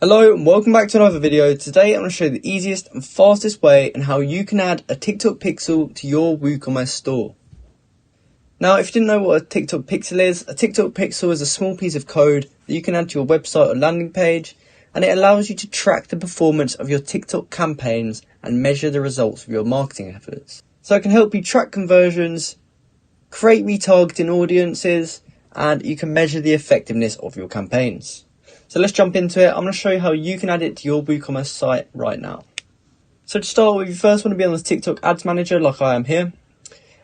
Hello and welcome back to another video. Today I'm going to show you the easiest and fastest way and how you can add a TikTok pixel to your Woocommerce store. Now, if you didn't know what a TikTok pixel is, a TikTok pixel is a small piece of code that you can add to your website or landing page, and it allows you to track the performance of your TikTok campaigns and measure the results of your marketing efforts. So it can help you track conversions, create retargeting audiences, and you can measure the effectiveness of your campaigns. So let's jump into it. I'm going to show you how you can add it to your Woocommerce site right now. So to start with, you first want to be on the TikTok Ads Manager like I am here.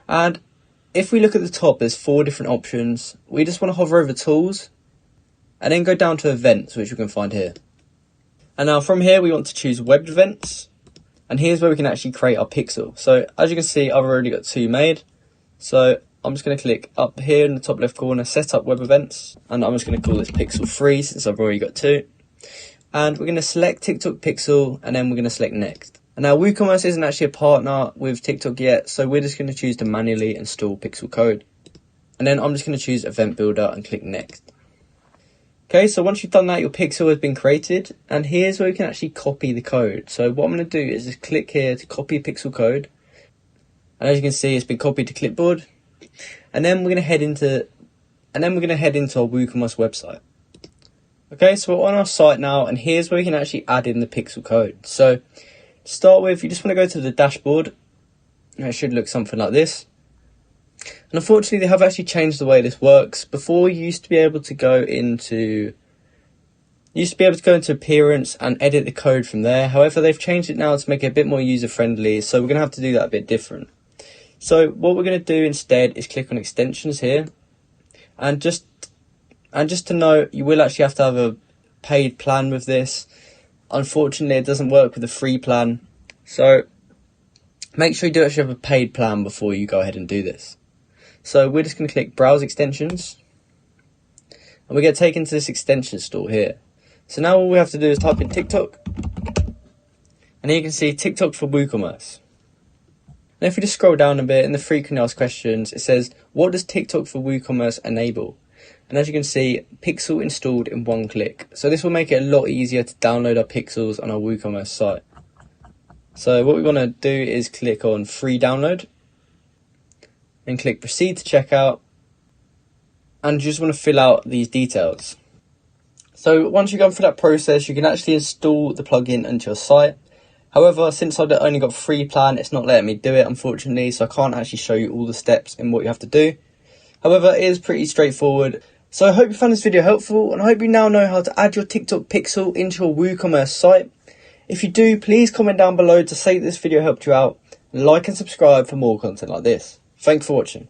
And if we look at the top, there's 4 different options. We just want to hover over Tools and then go down to Events, which we can find here. And now from here, we want to choose Web Events. And here's where we can actually create our pixel. So as you can see, I've already got 2 made. So I'm just going to click up here in the top left corner, set up web events, and I'm just going to call this pixel 3 since I've already got 2. And we're going to select TikTok pixel and then we're going to select next. And now Woocommerce isn't actually a partner with TikTok yet, so we're just going to choose to manually install pixel code. And then I'm just going to choose event builder and click next. Okay, so once you've done that, your pixel has been created, and here's where we can actually copy the code. So what I'm going to do is just click here to copy pixel code. And as you can see, it's been copied to clipboard. And then we're going to head into our WooCommerce website. Okay, so we're on our site now, and here's where we can actually add in the pixel code. So to start with, you just want to go to the dashboard, and it should look something like this. And unfortunately, they have actually changed the way this works. Before, you used to be able to go into appearance and edit the code from there. However, they've changed it now to make it a bit more user friendly, so we're going to have to do that a bit different. So what we're going to do instead is click on extensions here, and just to note, you will actually have to have a paid plan with this. Unfortunately, it doesn't work with a free plan, so make sure you do actually have a paid plan before you go ahead and do this. So we're just going to click browse extensions, and we get taken to this extension store here. So now all we have to do is type in TikTok, and here you can see TikTok for Woocommerce. And if we just scroll down a bit in the frequently asked questions, it says, what does TikTok for Woocommerce enable? And as you can see, pixel installed in 1 click. So this will make it a lot easier to download our pixels on our Woocommerce site. So what we want to do is click on free download and click proceed to checkout. And you just want to fill out these details. So once you've gone through that process, you can actually install the plugin into your site. However, since I've only got free plan, it's not letting me do it, unfortunately, so I can't actually show you all the steps in what you have to do. However, it is pretty straightforward. So I hope you found this video helpful, and I hope you now know how to add your TikTok pixel into your Woocommerce site. If you do, please comment down below to say that this video helped you out, and like and subscribe for more content like this. Thanks for watching.